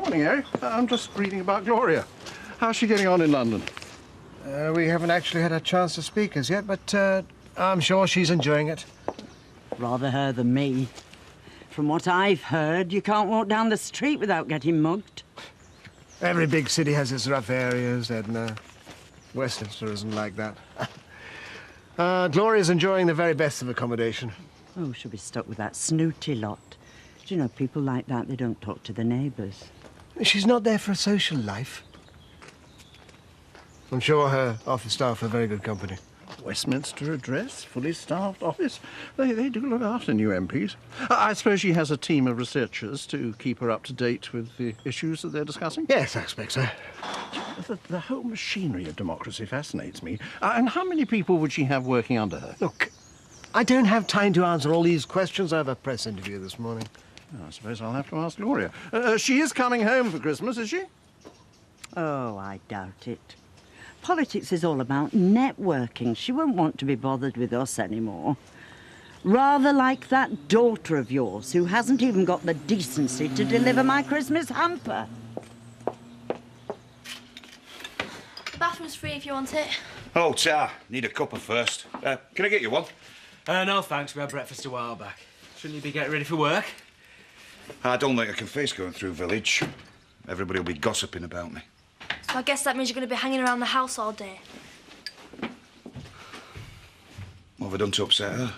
Morning, Eric. I'm just reading about Gloria. How's she getting on in London? We haven't actually had a chance to speak as yet, but I'm sure she's enjoying it. Rather her than me. From what I've heard, you can't walk down the street without getting mugged. Every big city has its rough areas, Edna. Westminster isn't like that. Gloria's enjoying the very best of accommodation. Oh, she'll be stuck with that snooty lot. Do you know, people like that, they don't talk to the neighbours. She's not there for a social life. I'm sure her office staff are very good company. Westminster address, fully staffed office. They do look after new MPs. I suppose she has a team of researchers to keep her up to date with the issues that they're discussing? Yes, I expect so. The whole machinery of democracy fascinates me. And how many people would she have working under her? Look, I don't have time to answer all these questions. I have a press interview this morning. I suppose I'll have to ask Gloria. She is coming home for Christmas, is she? Oh, I doubt it. Politics is all about networking. She won't want to be bothered with us anymore. Rather like that daughter of yours who hasn't even got the decency to deliver my Christmas hamper. The bathroom's free if you want it. Oh, Ta, need a cuppa first. Can I get you one? No, thanks. We had breakfast a while back. Shouldn't you be getting ready for work? I don't think I can face going through village. Everybody will be gossiping about me. So I guess that means you're going to be hanging around the house all day. What have I done to upset her?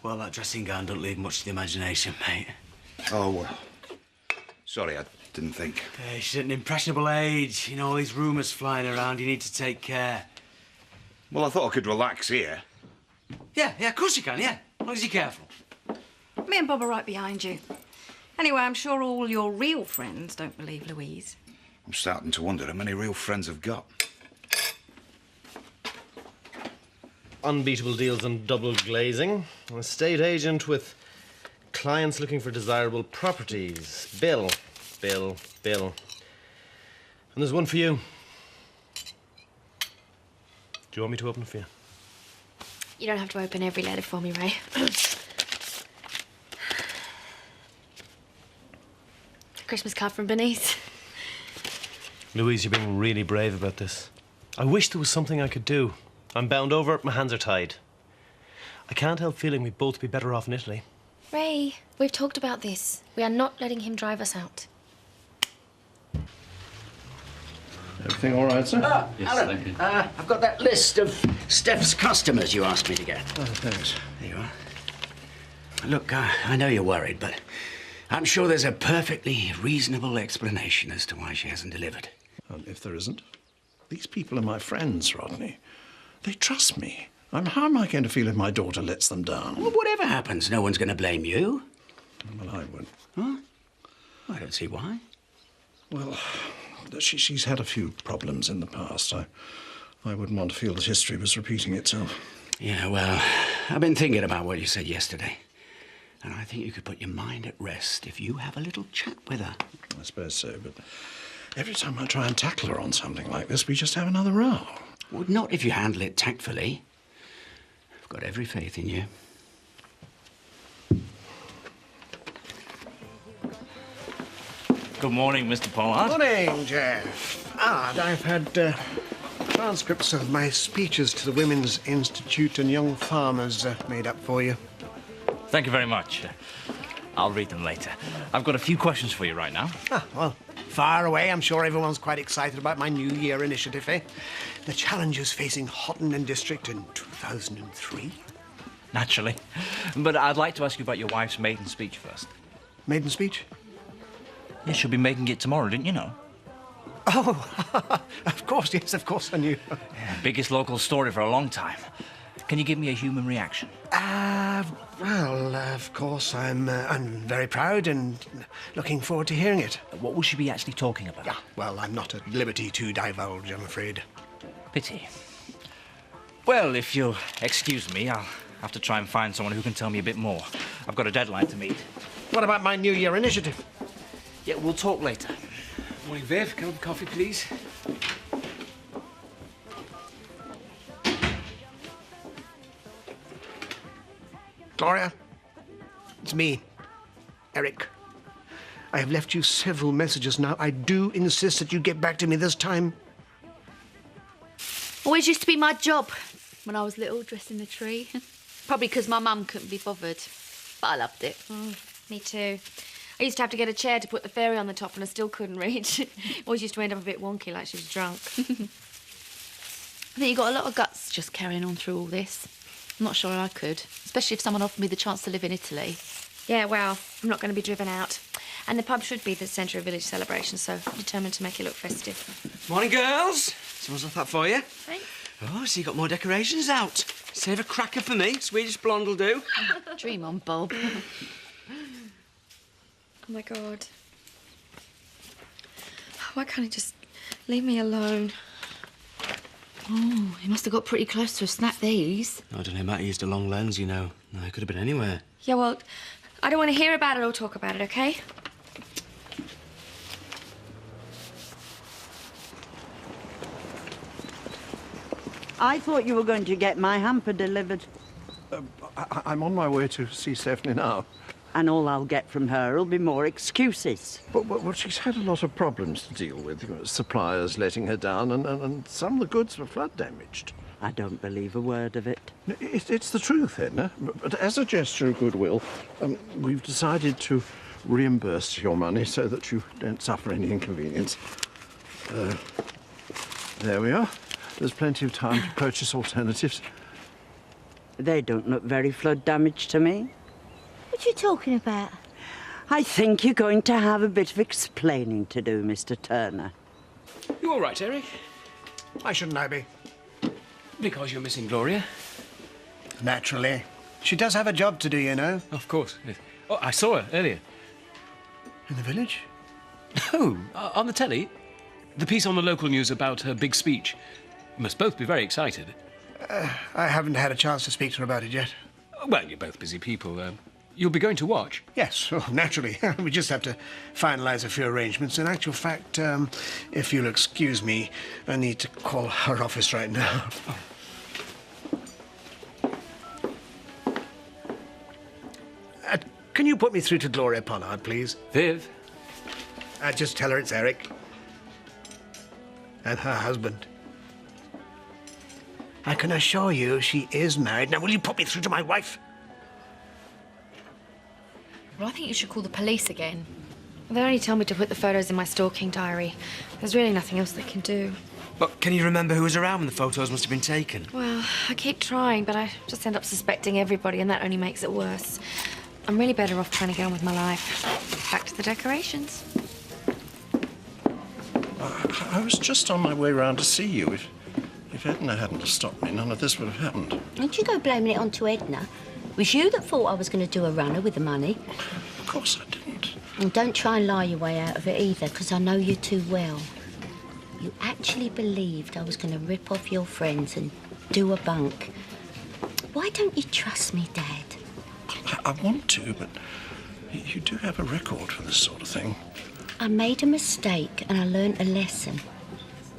Well, that dressing gown don't leave much to the imagination, mate. Oh, well. Sorry, I didn't think. She's at an impressionable age. You know, all these rumours flying around. You need to take care. Well, I thought I could relax here. Yeah, of course you can, yeah. As long as you're careful. Me and Bob are right behind you. Anyway, I'm sure all your real friends don't believe Louise. I'm starting to wonder how many real friends I've got. Unbeatable deals on double glazing. An estate agent with clients looking for desirable properties. Bill. And there's one for you. Do you want me to open it for you? You don't have to open every letter for me, Ray. Christmas card from Bernice. Louise, you're being really brave about this. I wish there was something I could do. I'm bound over, my hands are tied. I can't help feeling we'd both be better off in Italy. Ray, we've talked about this. We are not letting him drive us out. Everything all right, sir? Yes, Alan, thank you. I've got that list of Steph's customers you asked me to get. Oh, thanks. There you are. Look, I know you're worried, but I'm sure there's a perfectly reasonable explanation as to why she hasn't delivered. Well, if there isn't, these people are my friends, Rodney. They trust me. How am I going to feel if my daughter lets them down? Well, whatever happens, no one's going to blame you. Well, I would. Huh? I don't see why. Well, she's had a few problems in the past. I wouldn't want to feel that history was repeating itself. Yeah, well, I've been thinking about what you said yesterday. And I think you could put your mind at rest if you have a little chat with her. I suppose so, but every time I try and tackle her on something like this, we just have another row. Well, not if you handle it tactfully. I've got every faith in you. Good morning, Mr. Pollard. Morning, Jeff. I've had transcripts of my speeches to the Women's Institute and Young Farmers made up for you. Thank you very much. I'll read them later. I've got a few questions for you right now. Well, far away. I'm sure everyone's quite excited about my New Year initiative, eh? The challenges facing Hottenden District in 2003. Naturally. But I'd like to ask you about your wife's maiden speech first. Maiden speech? Yeah, she'll be making it tomorrow, didn't you know? Oh, of course, yes, of course I knew. Yeah, biggest local story for a long time. Can you give me a human reaction? Well, of course, I'm very proud and looking forward to hearing it. What will she be actually talking about? Yeah, well, I'm not at liberty to divulge, I'm afraid. Pity. Well, if you'll excuse me, I'll have to try and find someone who can tell me a bit more. I've got a deadline to meet. What about my New Year initiative? Yeah, we'll talk later. Morning, Viv. Can I have a coffee, please? Gloria, it's me, Eric. I have left you several messages now. I do insist that you get back to me this time. Always used to be my job when I was little, dressing the tree. Probably because my mum couldn't be bothered. But I loved it. Me too. I used to have to get a chair to put the fairy on the top and I still couldn't reach. Always used to end up a bit wonky, like she was drunk. I think you got a lot of guts just carrying on through all this. I'm not sure I could, especially if someone offered me the chance to live in Italy. Yeah, well, I'm not going to be driven out. And the pub should be the centre of village celebration, so I'm determined to make it look festive. Morning, girls. Someone's left that for you. Thanks. Oh, so you got more decorations out. Save a cracker for me. Swedish blonde will do. Dream on, Bob. Oh, my God. Why can't he just leave me alone? Oh, he must have got pretty close to have snapped these. I don't know, Matt used a long lens, you know. No, it could have been anywhere. Yeah, well, I don't want to hear about it or talk about it, OK? I thought you were going to get my hamper delivered. I'm on my way to see Stephanie now. And all I'll get from her will be more excuses. But she's had a lot of problems to deal with. You know, suppliers letting her down, and some of the goods were flood damaged. I don't believe a word of it. It's the truth, Edna. But as a gesture of goodwill, we've decided to reimburse your money so that you don't suffer any inconvenience. There we are. There's plenty of time to purchase alternatives. They don't look very flood damaged to me. What are you talking about? I think you're going to have a bit of explaining to do, Mr. Turner. You all right, Eric? Why shouldn't I be? Because you're missing Gloria. Naturally. She does have a job to do, you know. Of course. Yes. Oh, I saw her earlier. In the village? Oh, on the telly. The piece on the local news about her big speech. You must both be very excited. I haven't had a chance to speak to her about it yet. Well, you're both busy people. You'll be going to watch? Yes, well, naturally. We just have to finalise a few arrangements. In actual fact, if you'll excuse me, I need to call her office right now. Can you put me through to Gloria Pollard, please? Viv? Just tell her it's Eric. And her husband. I can assure you she is married. Now, will you put me through to my wife? Well, I think you should call the police again. They only tell me to put the photos in my stalking diary. There's really nothing else they can do. But can you remember who was around when the photos must have been taken? Well, I keep trying, but I just end up suspecting everybody, and that only makes it worse. I'm really better off trying to get on with my life. Back to the decorations. I was just on my way round to see you. If Edna hadn't stopped me, none of this would have happened. Don't you go blaming it onto Edna. It was you that thought I was going to do a runner with the money. Of course I didn't. And don't try and lie your way out of it either, because I know you too well. You actually believed I was going to rip off your friends and do a bunk. Why don't you trust me, Dad? I want to, but you do have a record for this sort of thing. I made a mistake and I learnt a lesson.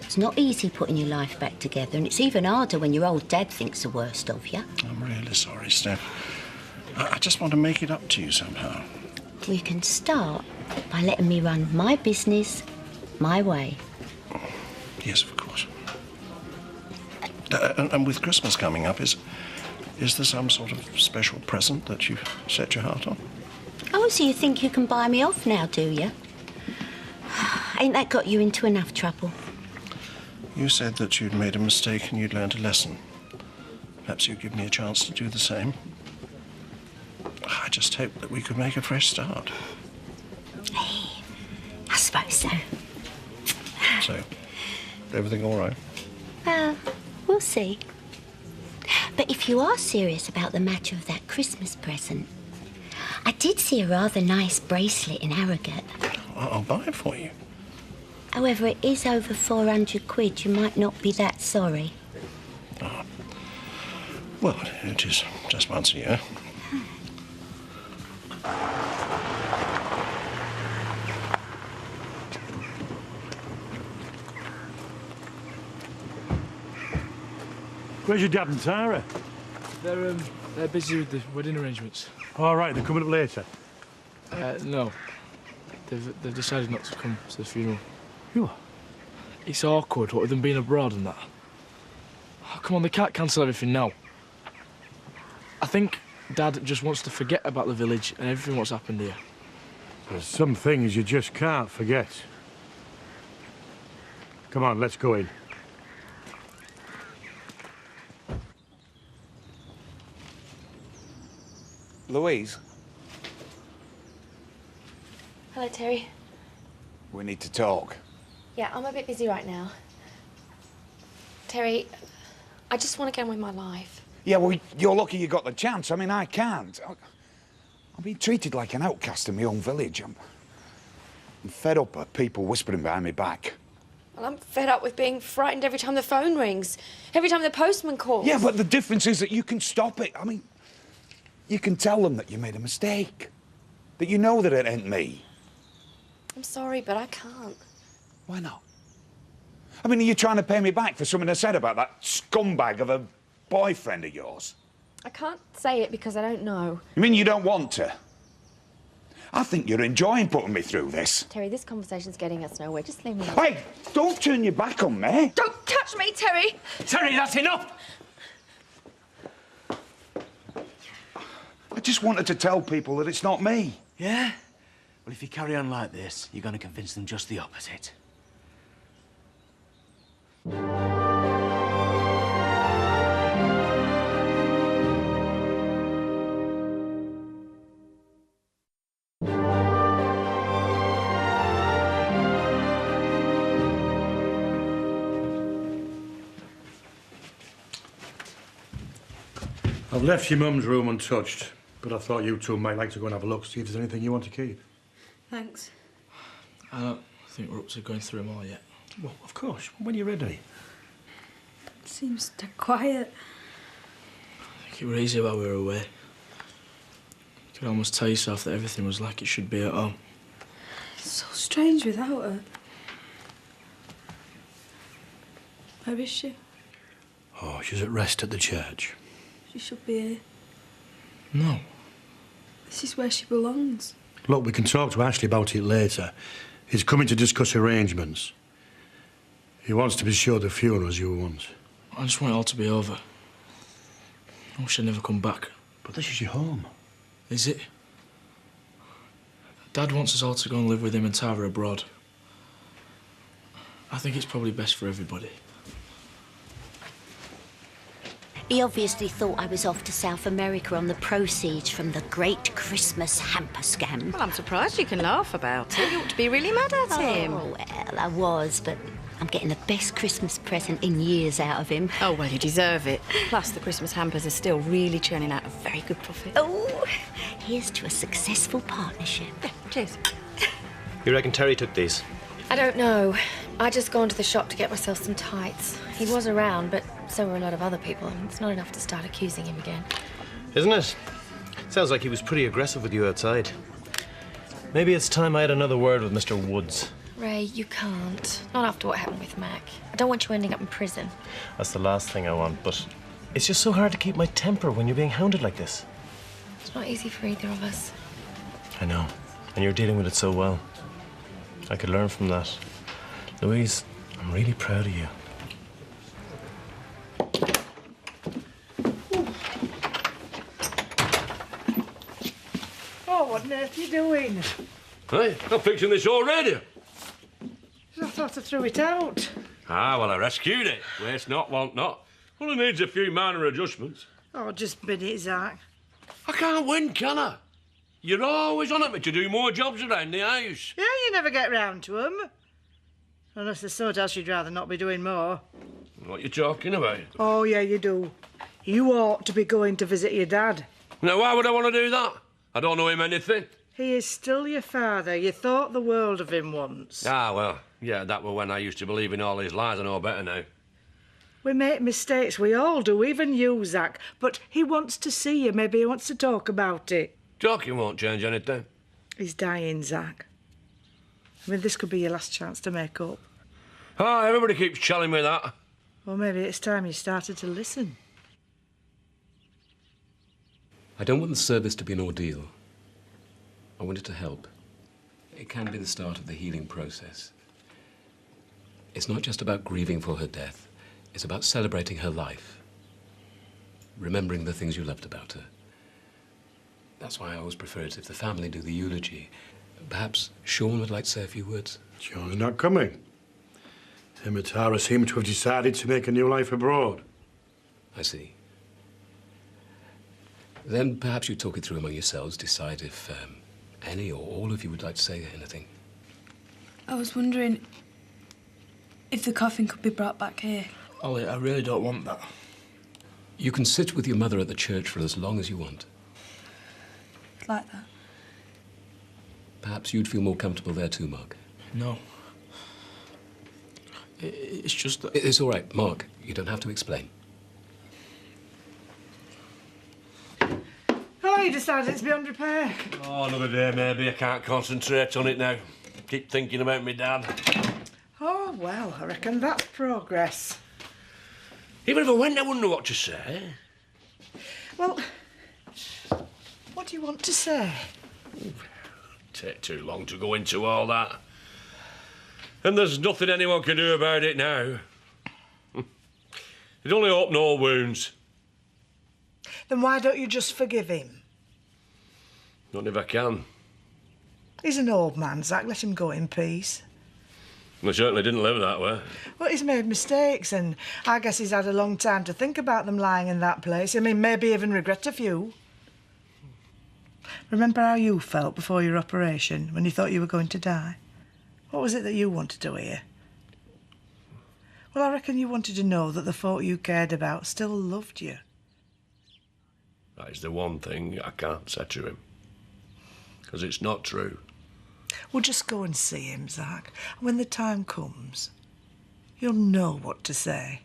It's not easy putting your life back together, and it's even harder when your old dad thinks the worst of you. I'm really sorry, Steph. I just want to make it up to you somehow. We can start by letting me run my business my way. Yes, of course. And with Christmas coming up, is there some sort of special present that you've set your heart on? Oh, so you think you can buy me off now, do you? Ain't that got you into enough trouble? You said that you'd made a mistake and you'd learned a lesson. Perhaps you'd give me a chance to do the same. I just hope that we could make a fresh start. I suppose so. So, everything all right? We'll see. But if you are serious about the matter of that Christmas present, I did see a rather nice bracelet in Harrogate. I'll buy it for you. However, it is over 400 quid. You might not be that sorry. Oh. Well, it is just once a year. Where's your dad and Tara? They're busy with the wedding arrangements. All right, they're coming up later. No. They've decided not to come to the funeral. You? It's awkward, what with them being abroad and that. Oh, come on, they can't cancel everything now. I think Dad just wants to forget about the village and everything what's happened here. There's some things you just can't forget. Come on, let's go in. Louise, Hello, Terry. we need to talk. Yeah, I'm a bit busy right now. Terry, I just want to get on with my life. Yeah, well, you're lucky you got the chance. I mean, I can't. I'm being treated like an outcast in my own village. I'm fed up of people whispering behind my back. Well, I'm fed up with being frightened every time the phone rings, every time the postman calls. Yeah, but the difference is that you can stop it. I mean, you can tell them that you made a mistake, that you know that it ain't me. I'm sorry, but I can't. Why not? I mean, are you trying to pay me back for something I said about that scumbag of a boyfriend of yours? I can't say it because I don't know. You mean you don't want to? I think you're enjoying putting me through this. Terry, this conversation's getting us nowhere. Just leave me alone. Hey, don't turn your back on me. Don't touch me, Terry! Terry, that's enough! I just wanted to tell people that it's not me. Yeah? Well, if you carry on like this, you're going to convince them just the opposite. I've left your mum's room untouched, but I thought you two might like to go and have a look, see if there's anything you want to keep. Thanks. I don't think we're up to going through them all yet. Well, of course, when you're ready. Seems dead quiet. I think it were easy while we were away. You could almost tell yourself that everything was like it should be at home. It's so strange without her. Where is she? Oh, she's at rest at the church. She should be here. No. This is where she belongs. Look, we can talk to Ashley about it later. He's coming to discuss arrangements. He wants to be sure the funeral's you want. I just want it all to be over. I wish I'd never come back. But this is your home. Is it? Dad wants us all to go and live with him and Tara abroad. I think it's probably best for everybody. He obviously thought I was off to South America on the proceeds from the great Christmas hamper scam. Well, I'm surprised you can laugh about it. You ought to be really mad at him. Oh, well, I was, but I'm getting the best Christmas present in years out of him. Oh, well, you deserve it. Plus, the Christmas hampers are still really churning out a very good profit. Oh, here's to a successful partnership. Yeah, cheers. You reckon Terry took these? I don't know. I just gone to the shop to get myself some tights. He was around, but so were a lot of other people, and it's not enough to start accusing him again. Isn't it? Sounds like he was pretty aggressive with you outside. Maybe it's time I had another word with Mr. Woods. Ray, you can't. Not after what happened with Mac. I don't want you ending up in prison. That's the last thing I want, but it's just so hard to keep my temper when you're being hounded like this. It's not easy for either of us. I know, and you're dealing with it so well. I could learn from that. Louise, I'm really proud of you. Oh, what on earth are you doing? Hey, I'm fixing this already. I thought I threw it out. Ah, well, I rescued it. Waste not, want not. Well, it needs a few minor adjustments. Oh, just bin it, Zach. I can't win, can I? You're always on at me to do more jobs around the house. Yeah, you never get round to 'em. Unless there's something else you'd rather not be doing more. What you talking about? Oh, yeah, you do. You ought to be going to visit your dad. Now, why would I want to do that? I don't know him anything. He is still your father. You thought the world of him once. Ah, well, yeah, that were when I used to believe in all his lies. I know better now. We make mistakes. We all do, even you, Zach. But he wants to see you. Maybe he wants to talk about it. Talking won't change anything. He's dying, Zach. I mean, this could be your last chance to make up. Ah, everybody keeps telling me that. Well, maybe it's time you started to listen. I don't want the service to be an ordeal. I want it to help. It can be the start of the healing process. It's not just about grieving for her death. It's about celebrating her life. Remembering the things you loved about her. That's why I always prefer it if the family do the eulogy. Perhaps Sean would like to say a few words. Sean's not coming. Him and Tara seem to have decided to make a new life abroad. I see. Then perhaps you talk it through among yourselves, decide if any or all of you would like to say anything. I was wondering if the coffin could be brought back here. Ollie, I really don't want that. You can sit with your mother at the church for as long as you want. Like that. Perhaps you'd feel more comfortable there too, Mark. No. It's just that... It's all right, Mark. You don't have to explain. Oh, you decided it's beyond repair. Oh, another day, maybe. I can't concentrate on it now. Keep thinking about me dad. Oh, well, I reckon that's progress. Even if I went, I wouldn't know what to say. Well, what do you want to say? Take too long to go into all that. And there's nothing anyone can do about it now. It only opened all wounds. Then why don't you just forgive him? Not if I can. He's an old man, Zach. Let him go in peace. I certainly didn't live that way. Well, he's made mistakes, and I guess he's had a long time to think about them lying in that place. I mean, maybe even regret a few. Remember how you felt before your operation, when you thought you were going to die? What was it that you wanted to hear? Well, I reckon you wanted to know that the folk you cared about still loved you. That is the one thing I can't say to him. Because it's not true. Well, just go and see him, Zach. And when the time comes, you'll know what to say.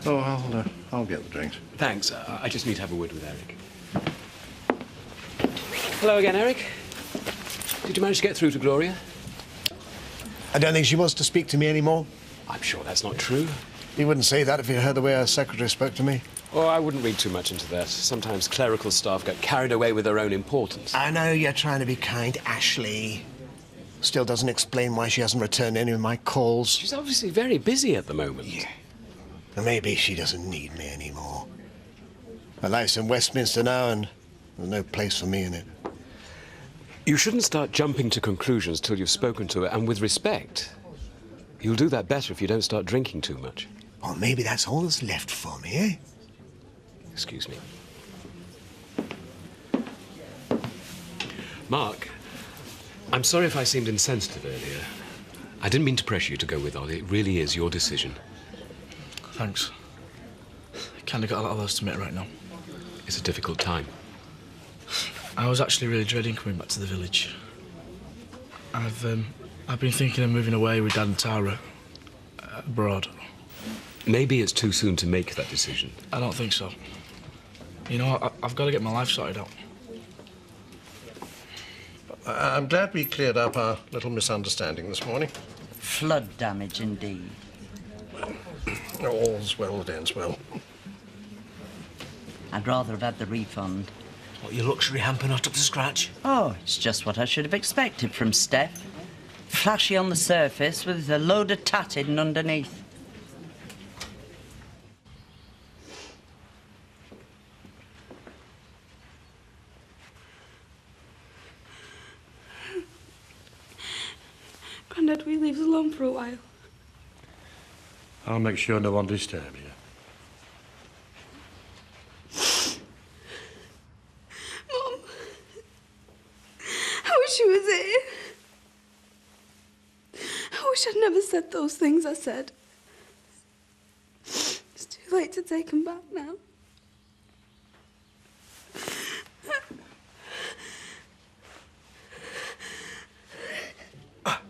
Oh, I'll get the drinks. Thanks. I just need to have a word with Eric. Hello again, Eric. Did you manage to get through to Gloria? I don't think she wants to speak to me anymore. I'm sure that's not true. You wouldn't say that if you heard the way her secretary spoke to me. Oh, I wouldn't read too much into that. Sometimes clerical staff get carried away with their own importance. I know you're trying to be kind, Ashley. Still doesn't explain why she hasn't returned any of my calls. She's obviously very busy at the moment. Yeah. Or maybe she doesn't need me anymore. Her life's in Westminster now, and there's no place for me in it. You shouldn't start jumping to conclusions till you've spoken to her, and with respect. You'll do that better if you don't start drinking too much. Well, maybe that's all that's left for me, eh? Excuse me. Mark, I'm sorry if I seemed insensitive earlier. I didn't mean to pressure you to go with Ollie. It really is your decision. Thanks. Kind of got a lot of those to make right now. It's a difficult time. I was actually really dreading coming back to the village. I've been thinking of moving away with Dad and Tara abroad. Maybe it's too soon to make that decision. I don't think so. You know, I've got to get my life sorted out. I'm glad we cleared up our little misunderstanding this morning. Flood damage, indeed. All's well that ends well. I'd rather have had the refund. What, your luxury hamper not up to scratch? Oh, it's just what I should have expected from Steph. Flashy on the surface with a load of tat hidden underneath. Grandad, will you leave us alone for a while? I'll make sure no one disturbs you. Mum, I wish you was here. I wish I'd never said those things I said. It's too late to take them back now.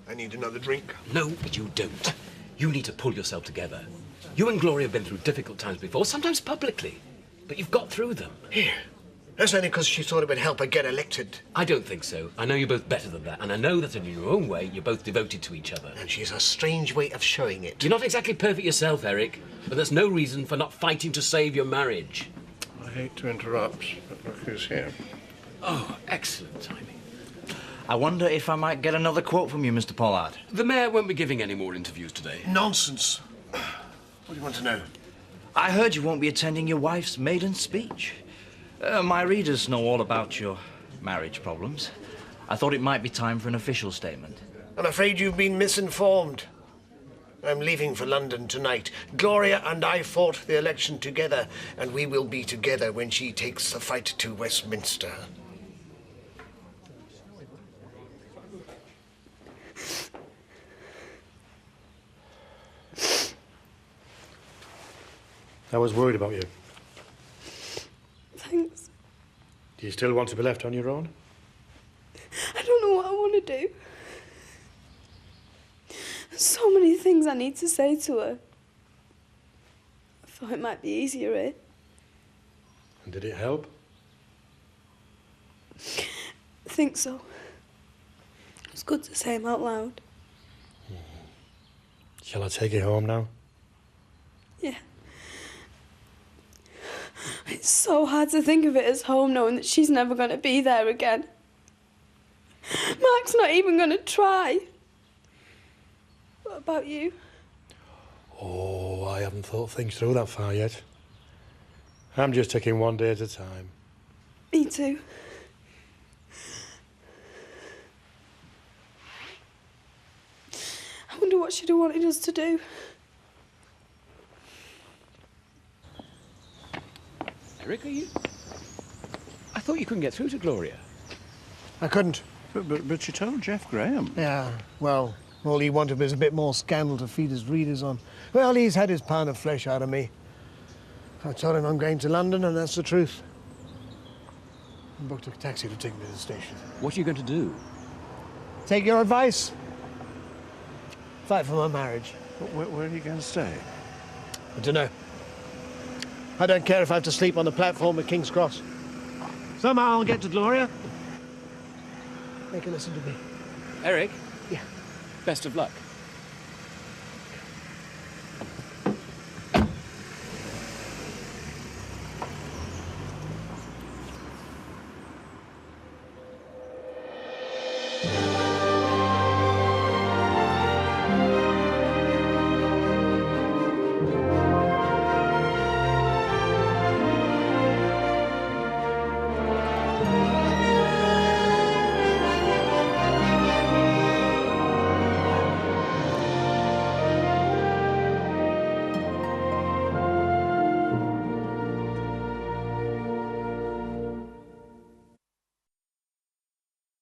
I need another drink. No, you don't. You need to pull yourself together. You and Gloria have been through difficult times before, sometimes publicly. But you've got through them. Here. That's only because she thought it would help her get elected. I don't think so. I know you're both better than that, and I know that in your own way, you're both devoted to each other. And she's a strange way of showing it. You're not exactly perfect yourself, Eric, but there's no reason for not fighting to save your marriage. hate to interrupt, but look who's here. Oh, excellent timing. I wonder if I might get another quote from you, Mr. Pollard. The mayor won't be giving any more interviews today. Nonsense. What do you want to know? I heard you won't be attending your wife's maiden speech. My readers know all about your marriage problems. I thought it might be time for an official statement. I'm afraid you've been misinformed. I'm leaving for London tonight. Gloria and I fought the election together, and we will be together when she takes the fight to Westminster. I was worried about you. Thanks. Do you still want to be left on your own? I don't know what I want to do. There's so many things I need to say to her. I thought it might be easier here. And did it help? I think so. It's good to say them out loud. Shall I take you home now? Yeah. It's so hard to think of it as home knowing that she's never going to be there again. Mark's not even going to try. What about you? Oh, I haven't thought things through that far yet. I'm just taking one day at a time. Me too. I wonder what she'd have wanted us to do. Eric, are you? I thought you couldn't get through to Gloria. I couldn't. But you told Jeff Graham. Yeah, well, all he wanted was a bit more scandal to feed his readers on. Well, he's had his pound of flesh out of me. I told him I'm going to London, and that's the truth. I booked a taxi to take me to the station. What are you going to do? Take your advice. Fight for my marriage. Where are you going to stay? I don't know. I don't care if I have to sleep on the platform at King's Cross. Somehow I'll get to Gloria. Make her listen to me. Eric? Yeah. Best of luck.